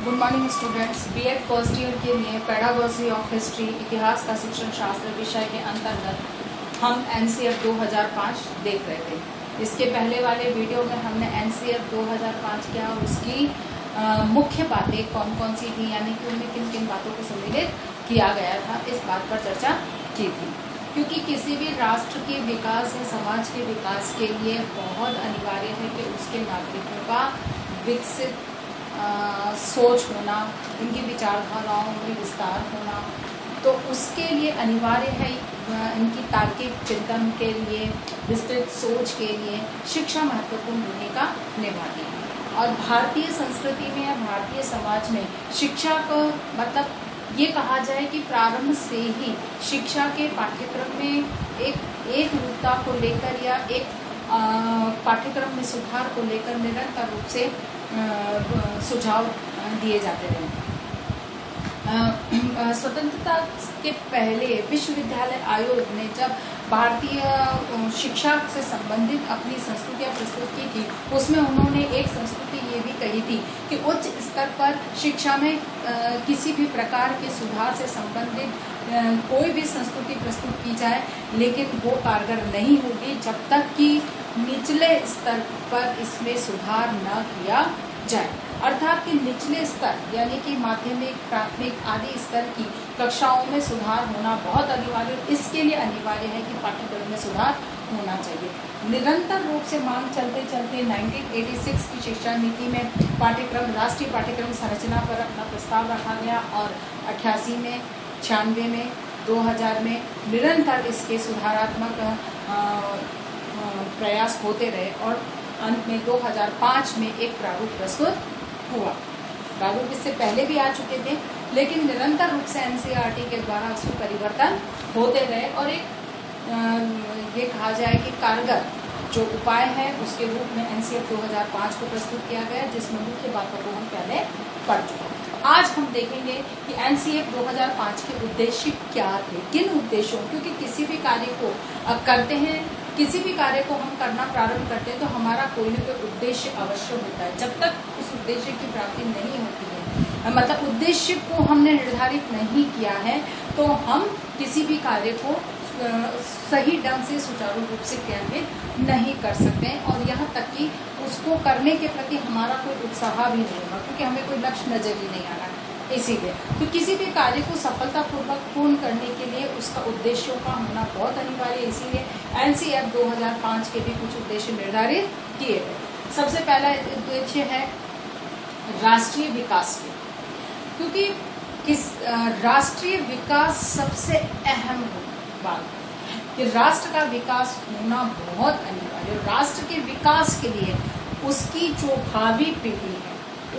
Good morning students. B Ed first year के लिए pedagogy of history, इतिहास का शिक्षण शास्त्र विषय के अंतर्गत हम एनसीएफ 2005 देख रहे थे। इसके पहले वाले वीडियो में हमने एनसीएफ 2005 क्या और उसकी मुख्य बातें कौन कौन सी थी, यानी कि उनमें किन किन बातों को सम्मिलित किया गया था, इस बात पर चर्चा की थी। क्योंकि किसी भी राष्ट्र के विकास या समाज के विकास के लिए बहुत अनिवार्य है कि उसके नागरिकों का विकसित सोच होना, उनकी विचारधाराओं में विस्तार होना, तो उसके लिए अनिवार्य है इनकी तार्किक चिंतन के लिए, विस्तृत सोच के लिए शिक्षा महत्वपूर्ण भूमिका निभाती है। और भारतीय संस्कृति में या भारतीय समाज में शिक्षा को मतलब ये कहा जाए कि प्रारंभ से ही शिक्षा के पाठ्यक्रम में एक रूपता को लेकर या एक पाठ्यक्रम में सुधार को लेकर निरंतर रूप से सुझाव दिए जाते रहे। स्वतंत्रता के पहले विश्वविद्यालय आयोग ने जब भारतीय शिक्षा से संबंधित अपनी संस्तुतियां प्रस्तुत की थी, उसमें उन्होंने एक संस्तुति ये भी कही थी कि उच्च स्तर पर शिक्षा में किसी भी प्रकार के सुधार से संबंधित कोई भी संस्तुति प्रस्तुत की जाए, लेकिन वो कारगर नहीं होगी जब तक कि निचले स्तर पर इसमें सुधार न किया जाए। अर्थात कि निचले स्तर यानी कि माध्यमिक, प्राथमिक आदि स्तर की कक्षाओं में सुधार होना बहुत अनिवार्य है। इसके लिए अनिवार्य है कि पाठ्यक्रम में सुधार होना चाहिए। निरंतर रूप से मांग चलते चलते 1986 की शिक्षा नीति में पाठ्यक्रम, राष्ट्रीय पाठ्यक्रम संरचना पर अपना प्रस्ताव रखा गया और 88 में, 96 में, 2000 में निरंतर इसके सुधारात्मक प्रयास होते रहे और अंत में 2005 में एक प्रारूप प्रस्तुत हुआ। प्रारूप इससे पहले भी आ चुके थे, लेकिन निरंतर रूप से एनसीईआरटी के द्वारा उसमें परिवर्तन होते रहे और एक ये कहा जाए कि कारगर जो उपाय है उसके रूप में एनसीएफ 2005 को प्रस्तुत किया गया, जिसमें मुख्य बातों को हम पहले पढ़ चुके हैं। आज हम देखेंगे कि एनसीएफ 2005 के उद्देश्य क्या थे, किन उद्देश्यों, क्योंकि किसी भी कार्य को करते हैं, किसी भी कार्य को हम करना प्रारंभ करते हैं तो हमारा कोई न कोई उद्देश्य अवश्य होता है। जब तक उस उद्देश्य की प्राप्ति नहीं होती है, मतलब उद्देश्य को हमने निर्धारित नहीं किया है, तो हम किसी भी कार्य को सही ढंग से सुचारू रूप से क्रियान्वित नहीं कर सकते हैं और यहाँ तक कि उसको करने के प्रति हमारा कोई उत्साह भी नहीं होगा, क्योंकि हमें कोई लक्ष्य नजर ही नहीं आ रहा है। इसीलिए तो किसी भी कार्य को सफलतापूर्वक पूर्ण करने के लिए उसका उद्देश्यों का होना बहुत अनिवार्य है। इसीलिए एनसीएफ 2005 के भी कुछ उद्देश्य निर्धारित किए गए। सबसे पहला उद्देश्य है राष्ट्रीय विकास के, क्योंकि राष्ट्रीय विकास सबसे अहम बात है कि राष्ट्र का विकास होना बहुत अनिवार्य है। राष्ट्र के विकास के लिए उसकी जो भावी पीढ़ी है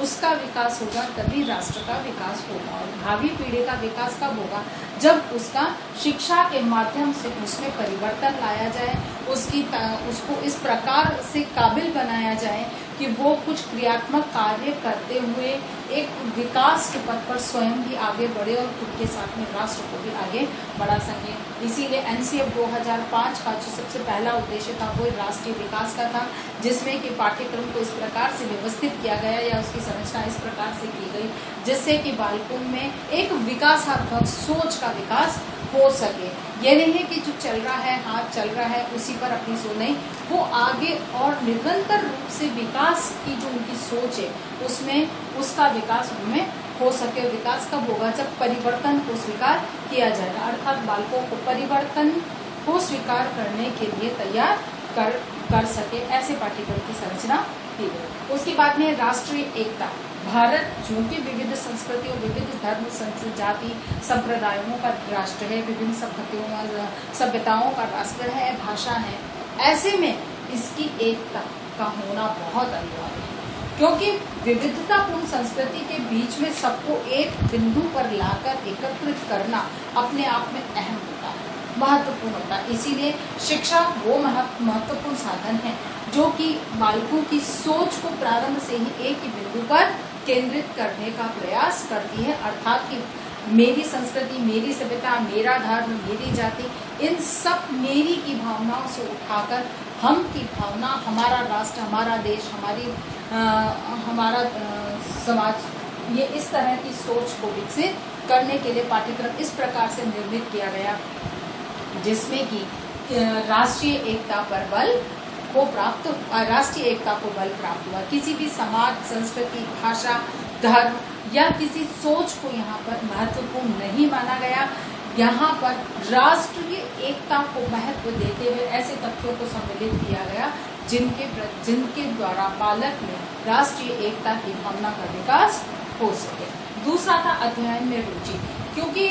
उसका विकास होगा, तभी राष्ट्र का विकास होगा। और भावी पीढ़ी का विकास कब होगा? जब उसका शिक्षा के माध्यम से उसमें परिवर्तन लाया जाए, उसको इस प्रकार से काबिल बनाया जाए कि वो कुछ क्रियात्मक कार्य करते हुए एक विकास के पथ पर स्वयं भी आगे बढ़े और खुद के साथ में राष्ट्र को भी आगे बढ़ा सके। इसीलिए एनसीएफ 2005 का जो सबसे पहला उद्देश्य था वो राष्ट्रीय विकास का था, जिसमें कि पाठ्यक्रम को इस प्रकार से व्यवस्थित किया गया या उसकी संरचना इस प्रकार से की गई जिससे कि बालकों में एक विकासात्मक सोच का विकास हो सके। ये नहीं है कि जो चल रहा है, हाथ चल रहा है, उसी पर अपनी सोच नहीं, वो आगे और निरंतर रूप से विकास की जो उनकी सोच है उसमें उसका विकास उनमें हो सके। विकास कब होगा? जब परिवर्तन को स्वीकार किया जाएगा, अर्थात बालकों को परिवर्तन को स्वीकार करने के लिए तैयार कर सके। ऐसे पाठ्यक्रम की संरचना की गई। उसके बाद में राष्ट्रीय एकता। भारत जो कि विविध संस्कृतियों, विविध धर्म, जाति, संप्रदायों का राष्ट्र है, विभिन्न सभ्यताओं का राष्ट्र है, भाषा है, ऐसे में इसकी एकता का होना बहुत अनिवार्य है, क्योंकि विविधतापूर्ण संस्कृति के बीच में सबको एक बिंदु पर लाकर एकत्रित करना अपने आप में अहम होता है, महत्वपूर्ण होता है। इसीलिए शिक्षा वो महत्वपूर्ण साधन है जो कि बालकों की सोच को प्रारंभ से ही एक ही बिंदु पर केंद्रित करने का प्रयास करती है, अर्थात कि मेरी संस्कृति, मेरी सभ्यता, मेरा धर्म, मेरी जाति, इन सब मेरी की भावनाओं से उठाकर हम की भावना, हमारा राष्ट्र, हमारा देश, हमारा समाज, ये इस तरह की सोच को विकसित करने के लिए पाठ्यक्रम इस प्रकार से निर्मित किया गया जिसमें कि राष्ट्रीय एकता पर बल को राष्ट्रीय एकता को बल प्राप्त हुआ। किसी भी समाज, संस्कृति, भाषा, धर्म या किसी सोच को यहाँ पर महत्वपूर्ण नहीं माना गया। यहाँ पर राष्ट्रीय एकता को महत्व देते हुए ऐसे तथ्यों को सम्मिलित किया गया जिनके द्वारा बालक में राष्ट्रीय एकता की भावना का विकास हो सके। दूसरा था अध्ययन में रुचि, क्योंकि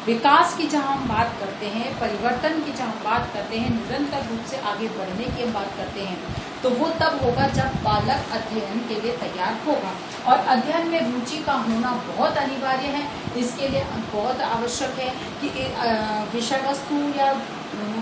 विकास की जहाँ हम बात करते हैं, परिवर्तन की जहाँ हम बात करते हैं, निरंतर रूप से आगे बढ़ने की हम बात करते हैं, तो वो तब होगा जब बालक अध्ययन के लिए तैयार होगा। और अध्ययन में रुचि का होना बहुत अनिवार्य है। इसके लिए बहुत आवश्यक है कि विषय वस्तु या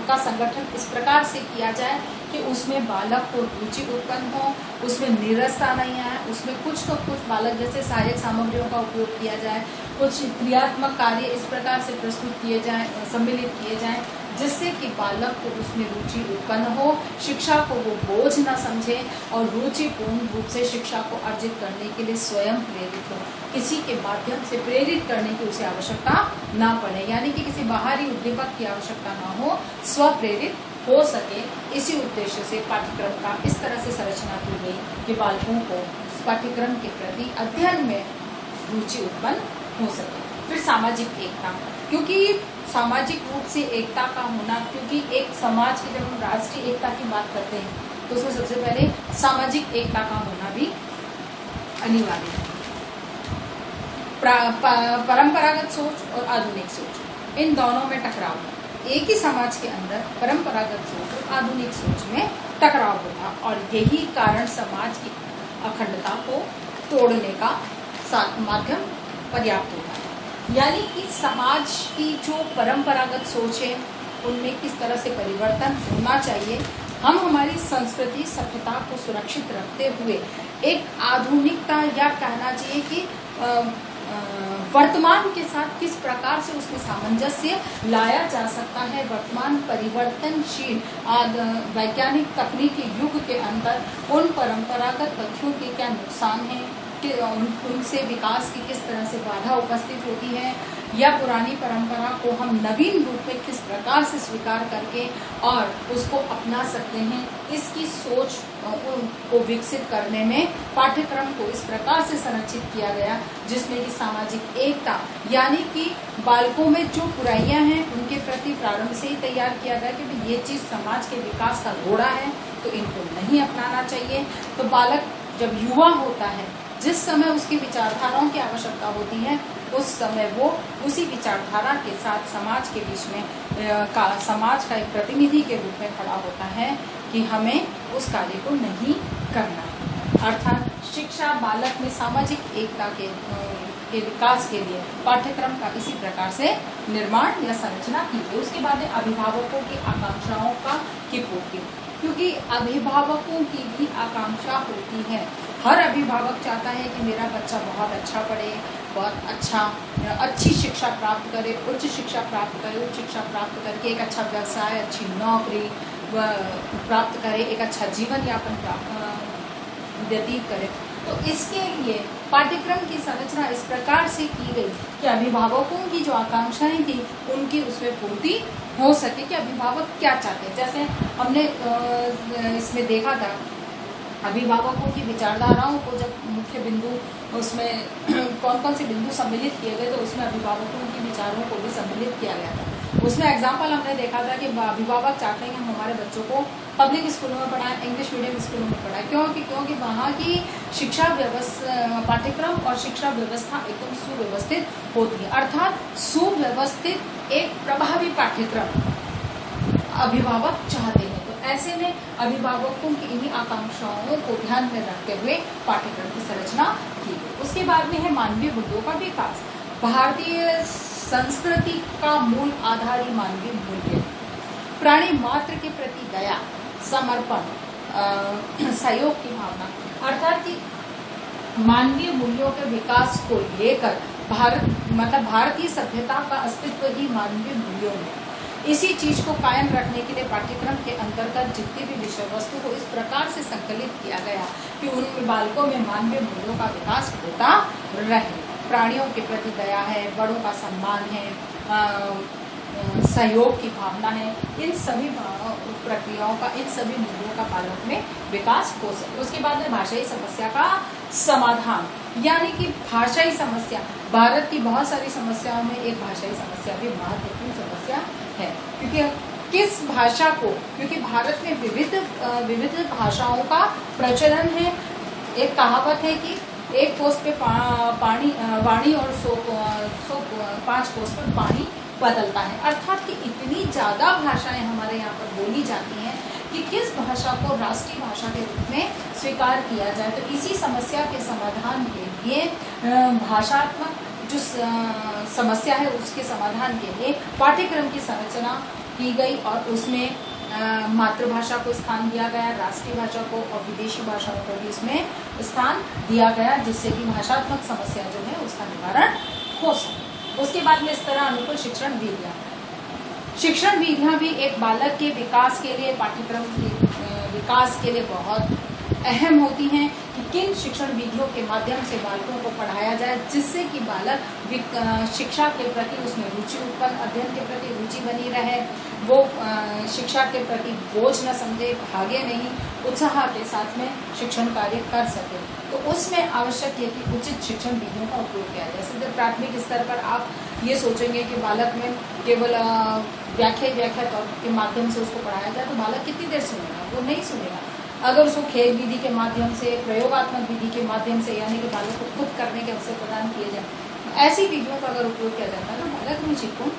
का संगठन इस प्रकार से किया जाए कि उसमें बालक को रुचि उत्पन्न हो, उसमें नीरसता नहीं आए, उसमें कुछ तो कुछ बालक जैसे सहायक सामग्रियों का उपयोग किया जाए, कुछ क्रियात्मक कार्य इस प्रकार से प्रस्तुत किए जाएं, सम्मिलित किए जाएं, जिससे कि बालक को उसमें रुचि उत्पन्न हो, शिक्षा को वो बोझ न समझे और रुचिपूर्ण रूप से शिक्षा को अर्जित करने के लिए स्वयं प्रेरित हो। किसी के माध्यम से प्रेरित करने की उसे आवश्यकता ना पड़े, यानी कि किसी बाहरी उद्दीपक की आवश्यकता ना हो, स्वप्रेरित हो सके। इसी उद्देश्य से पाठ्यक्रम का इस तरह से संरचना की गई कि बालकों को पाठ्यक्रम के प्रति अध्ययन में रुचि उत्पन्न हो सके। फिर सामाजिक एकता, क्योंकि सामाजिक रूप से एकता का होना, क्योंकि एक समाज की जब हम राष्ट्रीय एकता की बात करते हैं तो उसमें सबसे पहले सामाजिक एकता का होना भी अनिवार्य है। परंपरागत सोच और आधुनिक सोच, इन दोनों में टकराव है। एक ही समाज के अंदर परंपरागत सोच और आधुनिक सोच में टकराव होगा और यही कारण समाज की अखंडता को तोड़ने का माध्यम पर्याप्त होता है। यानी कि समाज की जो परंपरागत सोच है उनमें किस तरह से परिवर्तन होना चाहिए। हम हमारी संस्कृति, सभ्यता को सुरक्षित रखते हुए एक आधुनिकता, या कहना चाहिए कि वर्तमान के साथ किस प्रकार से उसमें सामंजस्य लाया जा सकता है। वर्तमान परिवर्तनशील वैज्ञानिक तकनीकी युग के अंदर उन परंपरागत तथ्यों के क्या नुकसान हैं, कि उनसे विकास की किस तरह से बाधा उपस्थित होती है, या पुरानी परंपरा को हम नवीन रूप में किस प्रकार से स्वीकार करके और उसको अपना सकते हैं। इसकी सोच को विकसित करने में पाठ्यक्रम को इस प्रकार से संरचित किया गया जिसमें कि सामाजिक एकता, यानी कि बालकों में जो बुराइयां हैं उनके प्रति प्रारंभ से ही तैयार किया गया कि ये चीज समाज के विकास का घोड़ा है तो इनको नहीं अपनाना चाहिए। तो बालक जब युवा होता है, जिस समय उसकी विचारधाराओं की आवश्यकता होती है, उस समय वो उसी विचारधारा के साथ समाज के बीच में समाज का एक प्रतिनिधि के रूप में खड़ा होता है कि हमें उस कार्य को नहीं करना। अर्थात शिक्षा बालक में सामाजिक एकता के विकास के लिए पाठ्यक्रम का इसी प्रकार से निर्माण या संरचना की गई। उसके बाद अभिभावकों की आकांक्षाओं की पूर्ति, क्योंकि अभिभावकों की भी आकांक्षा होती है। हर अभिभावक चाहता है कि मेरा बच्चा बहुत अच्छा पढ़े, बहुत अच्छी शिक्षा प्राप्त करे, उच्च शिक्षा प्राप्त करे, उच्च शिक्षा प्राप्त करके एक अच्छा व्यवसाय, अच्छी नौकरी प्राप्त करे, एक अच्छा जीवन यापन व्यतीत करे। तो इसके लिए पाठ्यक्रम की संरचना इस प्रकार से की गई कि अभिभावकों की जो आकांक्षाएं थी उनकी उसमें पूर्ति हो सके कि अभिभावक क्या चाहते हैं। जैसे हमने इसमें देखा था, अभिभावकों की विचारधाराओं को जब मुख्य बिंदु उसमें कौन कौन से बिंदु सम्मिलित किए गए तो उसमें अभिभावकों के विचारों को भी सम्मिलित किया गया था। उसमें एग्जाम्पल हमने देखा था कि अभिभावक चाहते हैं कि हम हमारे बच्चों को पब्लिक स्कूलों में पढ़ाएं, इंग्लिश मीडियम स्कूलों में पढ़ाएं। क्योंकि वहाँ की शिक्षा व्यवस्था, पाठ्यक्रम और शिक्षा व्यवस्था एकदम सुव्यवस्थित होती है। अर्थात सुव्यवस्थित एक प्रभावी पाठ्यक्रम अभिभावक चाहते हैं। तो ऐसे में अभिभावकों की इन्हीं आकांक्षाओं को ध्यान में रखते हुए पाठ्यक्रम की संरचना की गई। उसके बाद में है मानवीय मूल्यों का विकास। भारतीय संस्कृति का मूल आधार ही मानवीय मूल्य, प्राणी मात्र के प्रति दया, समर्पण, सहयोग की भावना, अर्थात कि मानवीय मूल्यों के विकास को लेकर भारतीय सभ्यता का अस्तित्व ही मानवीय मूल्यों में। इसी चीज को कायम रखने के लिए पाठ्यक्रम के अंतर्गत जितनी भी विषय वस्तु को इस प्रकार से संकलित किया गया कि उन बालकों में मानवीय मूल्यों का विकास होता रहे। प्राणियों के प्रति दया है, बड़ों का सम्मान है, सहयोग की भावना है, इन सभी प्रक्रियाओं का, इन सभी मूल्यों का बालक में विकास हो सके। उसके बाद में भाषाई समस्या का समाधान, यानी कि भाषाई समस्या, भारत की बहुत सारी समस्याओं में एक भाषाई समस्या भी महत्वपूर्ण समस्या है। क्योंकि किस भाषा को, क्योंकि भारत में विविध भाषाओं का प्रचलन है। एक कहावत है कि एक कोस पे वाणी और 5 कोस पर पानी बदलता है, अर्थात कि इतनी ज्यादा भाषाएं हमारे यहाँ पर बोली जाती हैं कि किस भाषा को राष्ट्रीय भाषा के रूप में स्वीकार किया जाए। तो इसी समस्या के समाधान के लिए भाषात्मक जो समस्या है उसके समाधान के लिए पाठ्यक्रम की संरचना की गई और उसमें मातृभाषा को स्थान दिया गया, राष्ट्रीय भाषा को और विदेशी भाषाओं को भी इसमें स्थान दिया गया, जिससे कि भाषात्मक समस्या जो है उसका निवारण हो सके। उसके बाद में इस तरह अनुकूल शिक्षण विधियां भी एक बालक के विकास के लिए, पाठ्यक्रम के विकास के लिए बहुत अहम होती हैं कि किन शिक्षण विधियों के माध्यम से बालकों को पढ़ाया जाए जिससे कि बालक शिक्षा के प्रति उसमें रुचि उत्पन्न, अध्ययन के प्रति रुचि बनी रहे, वो शिक्षा के प्रति बोझ न समझे, भागे नहीं, उत्साह के साथ में शिक्षण कार्य कर सके। तो उसमें आवश्यक है कि उचित शिक्षण विधियों का उपयोग किया जाए। जैसे प्राथमिक स्तर पर आप ये सोचेंगे कि बालक में केवल व्याख्या तौर के माध्यम से उसको पढ़ाया जाए तो बालक कितनी देर सुनेगा, वो नहीं सुनेगा। अगर उसको खेल विधि के माध्यम से, प्रयोगात्मक विधि के माध्यम से, यानी कि बालक को खुद करने के अवसर प्रदान किए जाए, ऐसी विधियों का अगर उपयोग किया जाता है तो बालक रुचिपूर्ण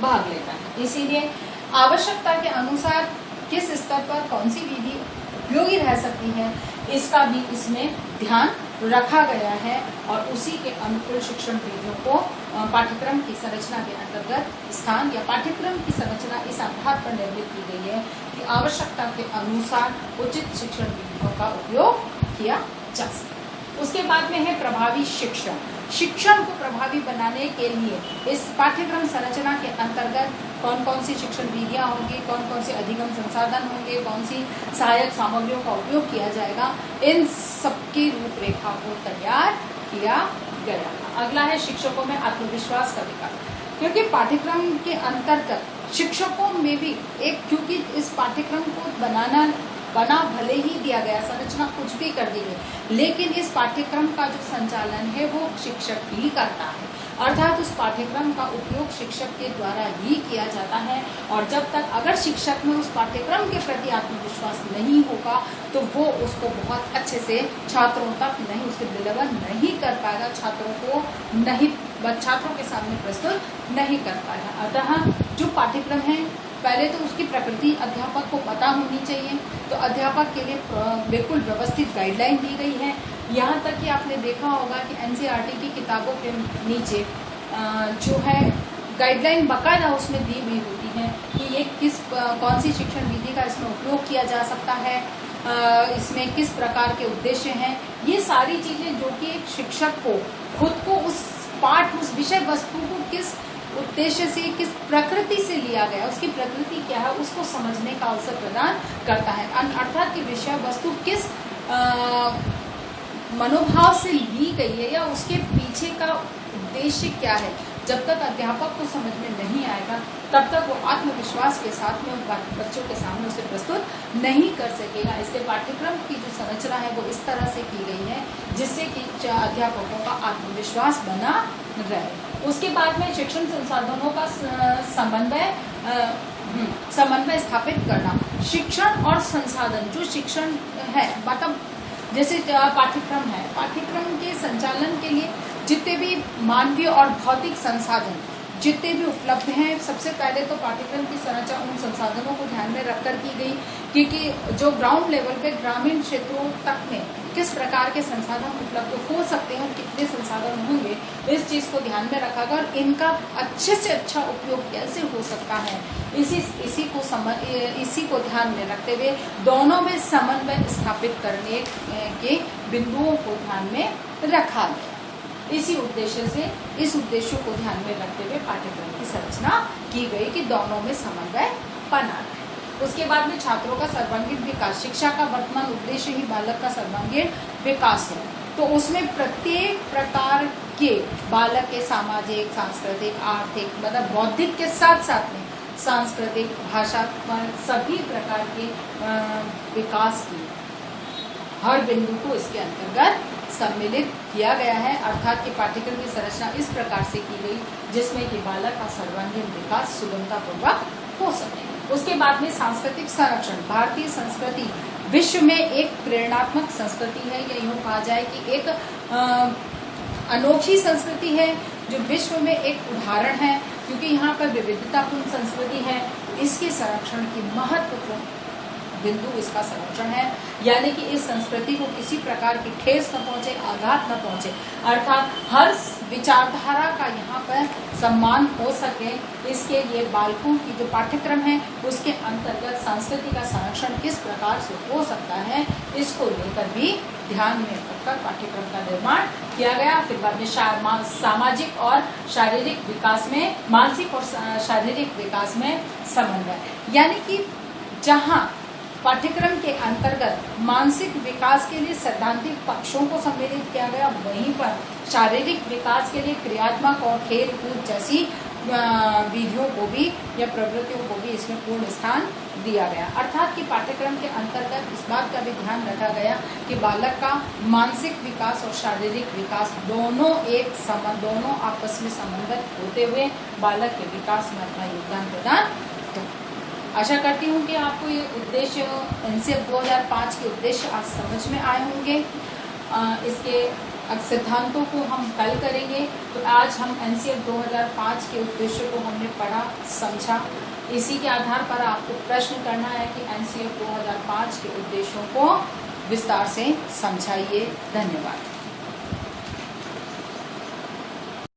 भाग लेता है। इसीलिए आवश्यकता के अनुसार किस स्तर पर कौन सी विधि उपयोगी रह सकती है इसका भी इसमें ध्यान रखा गया है और उसी के अनुकूल शिक्षण विधियों को पाठ्यक्रम की संरचना के अंतर्गत स्थान या पाठ्यक्रम की संरचना इस आधार पर निर्मित की गई है कि आवश्यकता के अनुसार उचित शिक्षण विधियों का उपयोग किया जा सके। उसके बाद में है प्रभावी शिक्षण। शिक्षण को प्रभावी बनाने के लिए इस पाठ्यक्रम संरचना के अंतर्गत कौन कौन सी शिक्षण विधियां होंगी, कौन कौन से अधिगम संसाधन होंगे, कौन सी सहायक सामग्रियों का उपयोग किया जाएगा, इन सबकी रूपरेखा को तैयार किया गया। अगला है शिक्षकों में आत्मविश्वास का विकास। क्योंकि पाठ्यक्रम के अंतर्गत शिक्षकों में भी एक, क्योंकि इस पाठ्यक्रम को बना भले ही दिया गया, संरचना कुछ भी कर दी गई, लेकिन इस पाठ्यक्रम का जो संचालन है वो शिक्षक ही करता है, अर्थात उस पाठ्यक्रम का उपयोग शिक्षक के द्वारा ही किया जाता है। और जब तक अगर शिक्षक में उस पाठ्यक्रम के प्रति आत्मविश्वास नहीं होगा तो वो उसको बहुत अच्छे से छात्रों तक नहीं, उसके डिलीवर नहीं कर पाएगा, छात्रों के सामने प्रस्तुत नहीं कर पाएगा। अतः जो पाठ्यक्रम है पहले तो उसकी प्रकृति अध्यापक को पता होनी चाहिए। तो अध्यापक के लिए बिल्कुल व्यवस्थित गाइडलाइन दी गई है। यहाँ तक कि आपने देखा होगा कि एनसीईआरटी की किताबों के नीचे जो है गाइडलाइन बाकायदा उसमें दी हुई होती है कि ये कौन सी शिक्षण विधि का इसमें उपयोग किया जा सकता है, इसमें किस प्रकार के उद्देश्य हैं। ये सारी चीज़ें जो कि एक शिक्षक को खुद को उस विषय वस्तु को किस उद्देश्य से, किस प्रकृति से लिया गया, उसकी प्रकृति क्या है, उसको समझने का अवसर प्रदान करता है। अर्थात कि विषय वस्तु किस मनोभाव से ली गई है या उसके पीछे का उद्देश्य क्या है, जब तक अध्यापक को समझ में नहीं आएगा तब तक वो आत्मविश्वास के साथ में बच्चों के सामने उसे प्रस्तुत नहीं कर सकेगा। इसलिए पाठ्यक्रम की जो संरचना है वो इस तरह से की गई है जिससे कि अध्यापकों का आत्मविश्वास बना रहे। उसके बाद में शिक्षण संसाधनों का समन्वय स्थापित करना। शिक्षण और संसाधन, जो शिक्षण है मतलब जैसे पाठ्यक्रम है, पाठ्यक्रम के संचालन के लिए जितने भी मानवीय और भौतिक संसाधन जितने भी उपलब्ध हैं, सबसे पहले तो पाठ्यक्रम की संरचना उन संसाधनों को ध्यान में रखकर की गई क्योंकि जो ग्राउंड लेवल पे ग्रामीण क्षेत्रों तक में किस प्रकार के संसाधन उपलब्ध हो सकते हैं और कितने संसाधन होंगे, इस चीज़ को ध्यान में रखा गया और इनका अच्छे से अच्छा उपयोग कैसे हो सकता है इसी को ध्यान में रखते हुए दोनों में समन्वय स्थापित करने के बिंदुओं को ध्यान में रखा गया। इसी उद्देश्य से इस उद्देश्यों को ध्यान में रखते हुए पाठ्यक्रम की संरचना की गई कि दोनों में समन्वय बना रहे। उसके बाद में छात्रों का सर्वांगीण विकास, शिक्षा का वर्तमान उद्देश्य ही बालक का सर्वांगीण विकास है, तो उसमें प्रत्येक प्रकार के बालक के सामाजिक, सांस्कृतिक, आर्थिक मतलब बौद्धिक के साथ साथ में सांस्कृतिक, भाषात्मक सभी प्रकार के विकास की हर बिंदु को इसके अंतर्गत सम्मिलित किया गया है। अर्थात कि पाठ्यक्रम की संरचना इस प्रकार से की गई जिसमें कि बालक का सर्वांगीण विकास सुगमतापूर्वक हो सके। उसके बाद में सांस्कृतिक संरक्षण, भारतीय संस्कृति विश्व में एक प्रेरणात्मक संस्कृति है, या यूँ कहा जाए कि एक अनोखी संस्कृति है जो विश्व में एक उदाहरण है, क्योंकि यहाँ पर विविधतापूर्ण संस्कृति है। इसके संरक्षण की महत्वपूर्ण बिंदु इसका संरक्षण है, यानी कि इस संस्कृति को किसी प्रकार की ठेस न पहुंचे, आघात न पहुंचे, अर्थात हर विचारधारा का यहाँ पर सम्मान हो सके, इसके लिए बालकों की जो पाठ्यक्रम है उसके अंतर्गत संस्कृति का संरक्षण किस प्रकार से हो सकता है, इसको लेकर भी ध्यान में रखकर पाठ्यक्रम का निर्माण किया गया। फिर बाद में सामाजिक और शारीरिक विकास में, मानसिक और शारीरिक विकास में समन्वय, यानी कि जहाँ पाठ्यक्रम के अंतर्गत मानसिक विकास के लिए सैद्धांतिक पक्षों को सम्मिलित किया गया, वहीं पर शारीरिक विकास के लिए क्रियात्मक और खेल कूद जैसी विधियों को भी या प्रवृत्तियों को भी इसमें पूर्ण स्थान दिया गया। अर्थात कि पाठ्यक्रम के अंतर्गत इस बात का भी ध्यान रखा गया कि बालक का मानसिक विकास और शारीरिक विकास दोनों आपस में समन्वित होते हुए बालक के विकास में अपना योगदान प्रदान करें। आशा करती हूँ कि आपको ये उद्देश्य एनसीएफ 2005 के उद्देश्य आज समझ में आए होंगे। इसके सिद्धांतों को हम कल करेंगे। तो आज हम एनसीएफ 2005 के उद्देश्य को हमने पढ़ा, समझा। इसी के आधार पर आपको प्रश्न करना है कि एनसीएफ 2005 के उद्देश्यों को विस्तार से समझाइए। धन्यवाद।